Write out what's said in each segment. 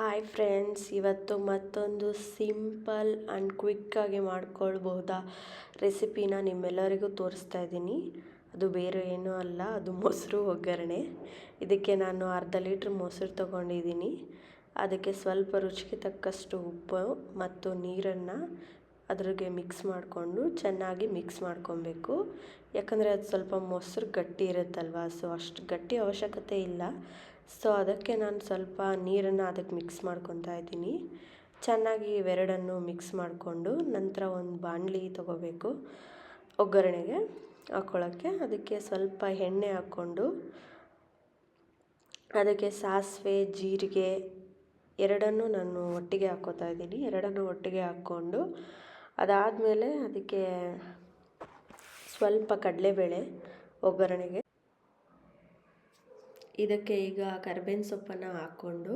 Hi friends, ಇವತ್ತು ಮತ್ತೊಂದು simple and ಕ್ವಿಕ್ಕಾಗಿ ಮಾಡ್ಕೊಳ್ಬಹುದಾ ರೆಸಿಪಿನ ನಿಮ್ಮೆಲ್ಲರಿಗೂ ತೋರಿಸ್ತಾ ಇದ್ದೀನಿ. ಅದು ಬೇರೆ ಏನೂ ಅಲ್ಲ, ಅದು ಮೊಸರು ಒಗ್ಗರಣೆ. ಇದಕ್ಕೆ ನಾನು ಅರ್ಧ ಲೀಟ್ರ್ ಮೊಸರು ತೊಗೊಂಡಿದ್ದೀನಿ. ಅದಕ್ಕೆ ಸ್ವಲ್ಪ ರುಚಿಗೆ ತಕ್ಕಷ್ಟು ಉಪ್ಪು ಮತ್ತು ನೀರನ್ನು ಅದ್ರಿಗೆ ಮಿಕ್ಸ್ ಮಾಡಿಕೊಂಡು ಚೆನ್ನಾಗಿ ಮಿಕ್ಸ್ ಮಾಡ್ಕೊಬೇಕು. ಯಾಕಂದರೆ ಅದು ಸ್ವಲ್ಪ ಮೊಸರು ಗಟ್ಟಿ ಇರುತ್ತಲ್ವ, ಸೊ ಅಷ್ಟು ಗಟ್ಟಿ ಅವಶ್ಯಕತೆ ಇಲ್ಲ. ಸೊ ಅದಕ್ಕೆ ನಾನು ಸ್ವಲ್ಪ ನೀರನ್ನು ಅದಕ್ಕೆ ಮಿಕ್ಸ್ ಮಾಡ್ಕೊತಾ ಇದ್ದೀನಿ. ಚೆನ್ನಾಗಿ ಇವೆರಡನ್ನು ಮಿಕ್ಸ್ ಮಾಡಿಕೊಂಡು ನಂತರ ಒಂದು ಬಾಣಲಿ ತೊಗೋಬೇಕು ಒಗ್ಗರಣೆಗೆ ಹಾಕ್ಕೊಳ್ಳೋಕ್ಕೆ. ಅದಕ್ಕೆ ಸ್ವಲ್ಪ ಎಣ್ಣೆ ಹಾಕ್ಕೊಂಡು ಅದಕ್ಕೆ ಸಾಸಿವೆ, ಜೀರಿಗೆ ಎರಡನ್ನೂ ನಾನು ಒಟ್ಟಿಗೆ ಹಾಕ್ಕೋತಾ ಇದ್ದೀನಿ. ಎರಡನ್ನೂ ಒಟ್ಟಿಗೆ ಹಾಕ್ಕೊಂಡು ಅದಾದಮೇಲೆ ಅದಕ್ಕೆ ಸ್ವಲ್ಪ ಕಡಲೆಬೇಳೆ ಒಗ್ಗರಣೆಗೆ. ಇದಕ್ಕೆ ಈಗ ಕರಿಬೇವಿನ ಸೊಪ್ಪನ್ನು ಹಾಕ್ಕೊಂಡು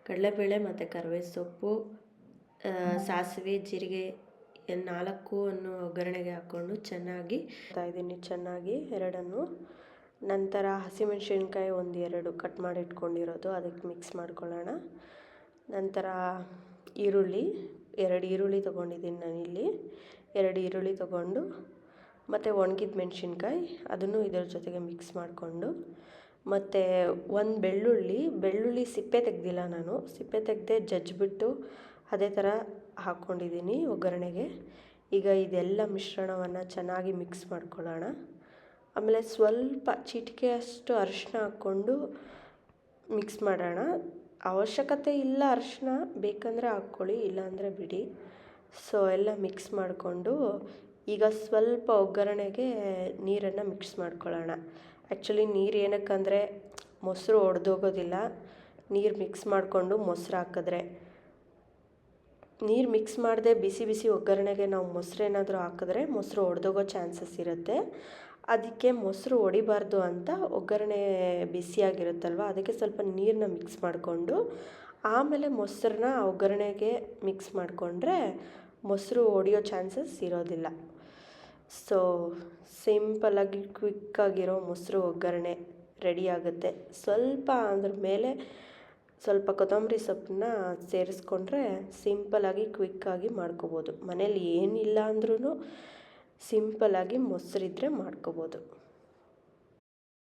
ಕಡಲೆಬೇಳೆ ಮತ್ತು ಕರಿಬೇವಿನ ಸೊಪ್ಪು, ಸಾಸಿವೆ, ಜೀರಿಗೆ 4 ಒಗ್ಗರಣೆಗೆ ಹಾಕ್ಕೊಂಡು ಚೆನ್ನಾಗಿ ಚೆನ್ನಾಗಿ ಎರಡನ್ನು. ನಂತರ ಹಸಿಮೆಣಸಿನ್ಕಾಯಿ 1-2 ಕಟ್ ಮಾಡಿ ಇಟ್ಕೊಂಡಿರೋದು ಅದಕ್ಕೆ ಮಿಕ್ಸ್ ಮಾಡ್ಕೊಳ್ಳೋಣ. ನಂತರ ಈರುಳ್ಳಿ 2 ಈರುಳ್ಳಿ ತೊಗೊಂಡಿದ್ದೀನಿ ನಾನಿಲ್ಲಿ. 2 ಈರುಳ್ಳಿ ತೊಗೊಂಡು ಮತ್ತು ಒಣಗಿದ ಮೆಣಸಿನ್ಕಾಯಿ ಅದನ್ನು ಇದರ ಜೊತೆಗೆ ಮಿಕ್ಸ್ ಮಾಡಿಕೊಂಡು, ಮತ್ತು ಒಂದು ಬೆಳ್ಳುಳ್ಳಿ ಸಿಪ್ಪೆ ತೆಗೆದಿಲ್ಲ ನಾನು, ಸಿಪ್ಪೆ ತೆಗೆದೇ ಜಜ್ಜಿಬಿಟ್ಟು ಅದೇ ಥರ ಹಾಕ್ಕೊಂಡಿದ್ದೀನಿ ಒಗ್ಗರಣೆಗೆ. ಈಗ ಇದೆಲ್ಲ ಮಿಶ್ರಣವನ್ನು ಚೆನ್ನಾಗಿ ಮಿಕ್ಸ್ ಮಾಡ್ಕೊಳ್ಳೋಣ. ಆಮೇಲೆ ಸ್ವಲ್ಪ ಚಿಟಿಕೆಯಷ್ಟು ಅರಿಶಿನ ಹಾಕ್ಕೊಂಡು ಮಿಕ್ಸ್ ಮಾಡೋಣ. ಅವಶ್ಯಕತೆ ಇಲ್ಲ ಅರಿಶಿನ, ಬೇಕಂದರೆ ಹಾಕ್ಕೊಳ್ಳಿ, ಇಲ್ಲಾಂದರೆ ಬಿಡಿ. ಸೊ ಎಲ್ಲ ಮಿಕ್ಸ್ ಮಾಡಿಕೊಂಡು ಈಗ ಸ್ವಲ್ಪ ಒಗ್ಗರಣೆಗೆ ನೀರನ್ನು ಮಿಕ್ಸ್ ಮಾಡ್ಕೊಳ್ಳೋಣ. ಆ್ಯಕ್ಚುಲಿ ನೀರು ಏನಕ್ಕಂದರೆ ಮೊಸರು ಒಡೆದೋಗೋದಿಲ್ಲ ನೀರು ಮಿಕ್ಸ್ ಮಾಡಿಕೊಂಡು ಮೊಸರು ಹಾಕಿದ್ರೆ. ನೀರು ಮಿಕ್ಸ್ ಮಾಡದೆ ಬಿಸಿ ಬಿಸಿ ಒಗ್ಗರಣೆಗೆ ನಾವು ಮೊಸರು ಏನಾದರೂ ಹಾಕಿದ್ರೆ ಮೊಸರು ಒಡೆದೋಗೋ ಚಾನ್ಸಸ್ ಇರುತ್ತೆ. ಅದಕ್ಕೆ ಮೊಸರು ಒಡಿಬಾರ್ದು ಅಂತ ಒಗ್ಗರಣೆ ಬಿಸಿಯಾಗಿರುತ್ತಲ್ವ, ಅದಕ್ಕೆ ಸ್ವಲ್ಪ ನೀರನ್ನ ಮಿಕ್ಸ್ ಮಾಡಿಕೊಂಡು ಆಮೇಲೆ ಮೊಸರನ್ನ ಒಗ್ಗರಣೆಗೆ ಮಿಕ್ಸ್ ಮಾಡಿಕೊಂಡ್ರೆ ಮೊಸರು ಒಡೆಯೋ ಚಾನ್ಸಸ್ ಇರೋದಿಲ್ಲ. ಸೊ ಸಿಂಪಲ್ಲಾಗಿ ಕ್ವಿಕ್ಕಾಗಿರೋ ಮೊಸರು ಒಗ್ಗರಣೆ ರೆಡಿ ಆಗುತ್ತೆ. ಸ್ವಲ್ಪ ಅದ್ರ ಮೇಲೆ ಸ್ವಲ್ಪ ಕೊತ್ತಂಬರಿ ಸೊಪ್ಪನ್ನ ಸೇರಿಸ್ಕೊಂಡ್ರೆ ಸಿಂಪಲ್ಲಾಗಿ ಕ್ವಿಕ್ಕಾಗಿ ಮಾಡ್ಕೋಬೋದು. ಮನೇಲಿ ಏನಿಲ್ಲ ಅಂದ್ರೂ ಸಿಂಪಲ್ಲಾಗಿ ಮೊಸರಿದ್ದರೆ ಮಾಡ್ಕೋಬೋದು.